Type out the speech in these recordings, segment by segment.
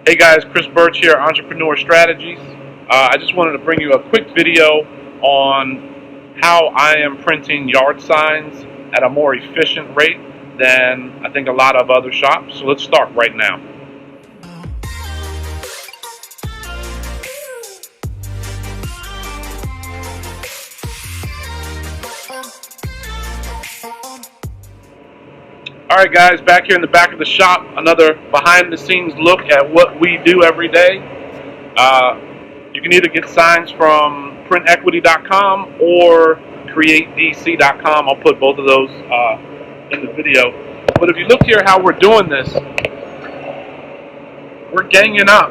Hey guys, Chris Birch here, Entrepreneur Strategies. I just wanted to bring you a quick video on how I am printing yard signs at a more efficient rate than I think a lot of other shops. So let's start right now. Alright guys, back here in the back of the shop, another behind the scenes look at what we do every day. You can either get signs from printequity.com or createdc.com. I'll put both of those in the video. But if you look here how we're doing this, we're ganging up.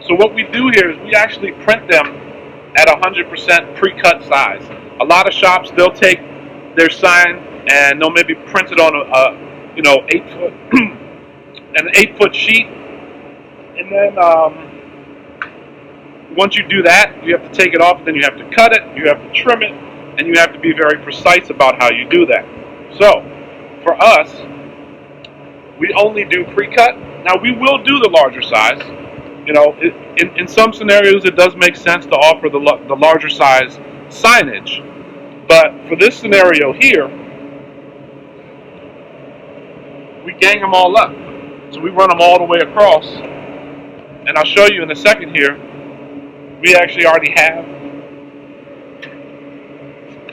So what we do here is we actually print them at 100% pre-cut size. A lot of shops, they'll take their sign and they'll maybe print it on a 8-foot an 8-foot sheet, and then once you do that, you have to take it off, and then you have to cut it, you have to trim it, and you have to be very precise about how you do that. So for us, we only do pre-cut. Now we will do the larger size. In some scenarios it does make sense to offer the larger size signage, but for this scenario here, we gang them all up. So we run them all the way across, and I'll show you in a second here. We actually already have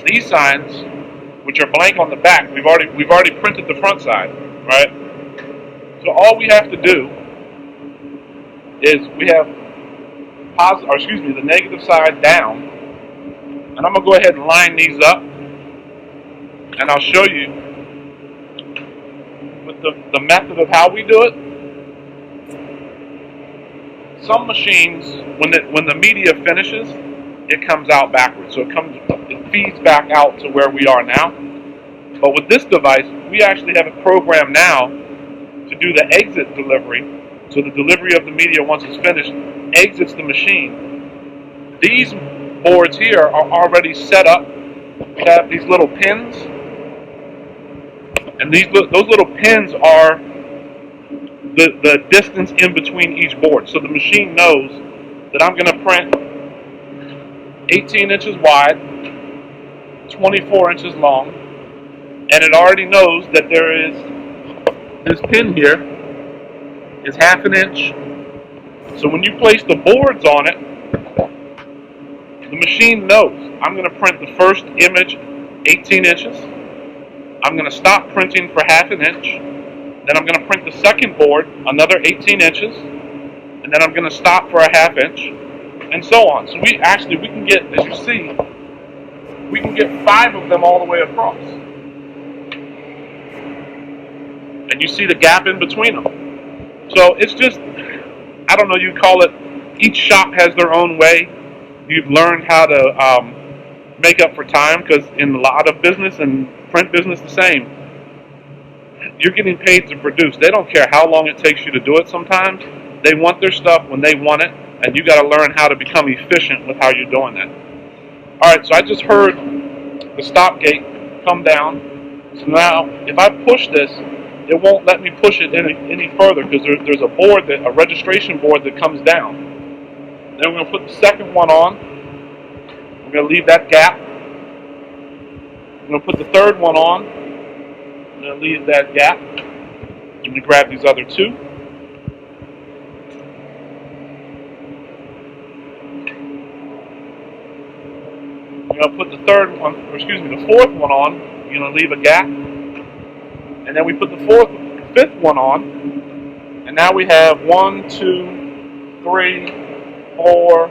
these signs, which are blank on the back. We've already printed the front side, right? So all we have to do is we have the negative side down, and I'm gonna go ahead and line these up, and I'll show you with the method of how we do it. Some machines, when the media finishes, it comes out backwards, so it feeds back out to where we are now. But with this device, we actually have it programmed now to do the exit delivery. So the delivery of the media, once it's finished, exits the machine. These boards here are already set up. We have these little pins, and those little pins are the distance in between each board. So the machine knows that I'm going to print 18 inches wide, 24 inches long, and it already knows that there is this pin here is half an inch. So when you place the boards on it, the machine knows I'm going to print the first image 18 inches. I'm going to stop printing for half an inch. Then I'm going to print the second board another 18 inches. And then I'm going to stop for a half inch. And so on. So we can get, as you see, we can get 5 of them all the way across. And you see the gap in between them. So it's just, I don't know, you call it, each shop has their own way. You've learned how to make up for time, because in a lot of business and print business the same, you're getting paid to produce. They don't care how long it takes you to do it sometimes. They want their stuff when they want it, and you got to learn how to become efficient with how you're doing that. Alright, so I just heard the stop gate come down. So now, if I push this, it won't let me push it any further, because there's a registration board that comes down. Then we're going to put the second one on. We're going to leave that gap. I'm going to put the third one on. I'm going to leave that gap. I'm going to grab these other two. I'm going to put the fourth one on. You're going to leave a gap. And then we put the fifth one on. And now we have 1, 2, 3, 4,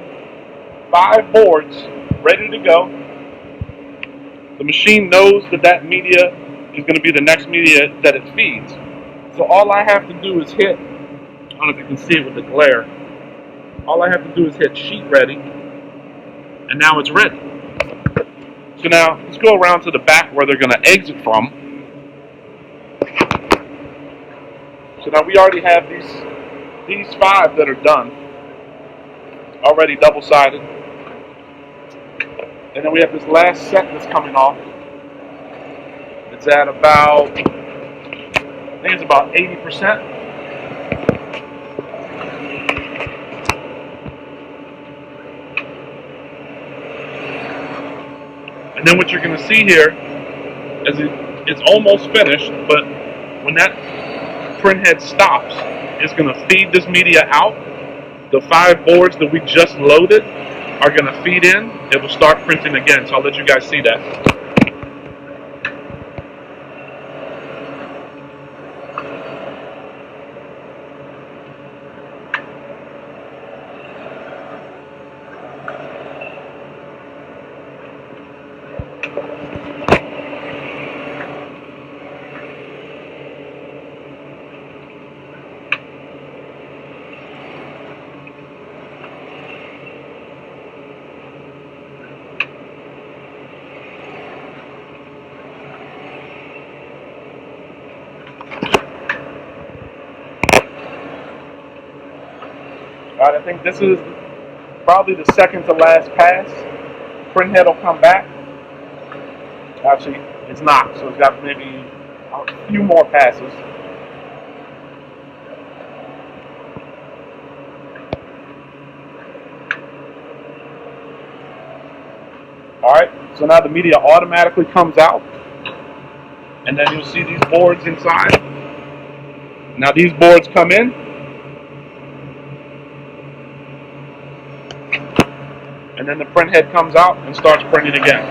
5 boards ready to go. The machine knows that media is going to be the next media that it feeds. So all I have to do is hit, I don't know if you can see it with the glare, all I have to do is hit sheet ready, and now it's ready. So now let's go around to the back where they're going to exit from. So now we already have these 5 that are done, already double-sided. And then we have this last set that's coming off. It's at about I think it's about 80%. And then what you're going to see here is it's almost finished, but when that print head stops, it's going to feed this media out. The 5 boards that we just loaded are going to feed in. It will start printing again, so I'll let you guys see that. Alright, I think this is probably the second to last pass. Print head will come back. Actually, it's not, so it's got maybe a few more passes. Alright, so now the media automatically comes out, and then you'll see these boards inside. Now these boards come in, and then the print head comes out and starts printing again.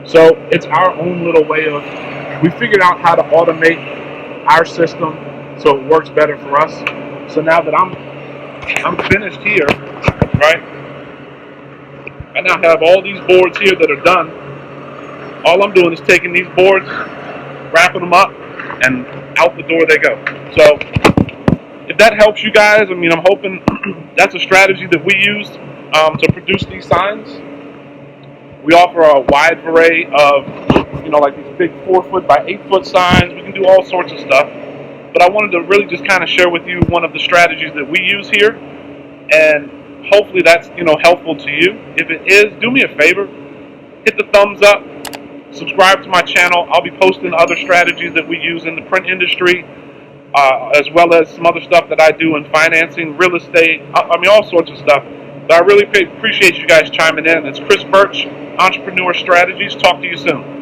So it's our own little way of, we figured out how to automate our system so it works better for us. So now that I'm finished here, right? I now have all these boards here that are done. All I'm doing is taking these boards, wrapping them up, and out the door they go. So if that helps you guys, I mean, I'm hoping that's a strategy that we use to produce these signs. We offer a wide array of, like these big 4-foot by 8-foot signs. We can do all sorts of stuff. But I wanted to really just kind of share with you one of the strategies that we use here. And hopefully that's, helpful to you. If it is, do me a favor. Hit the thumbs up. Subscribe to my channel. I'll be posting other strategies that we use in the print industry, as well as some other stuff that I do in financing, real estate, all sorts of stuff. But I really appreciate you guys chiming in. It's Chris Birch, Entrepreneur Strategies. Talk to you soon.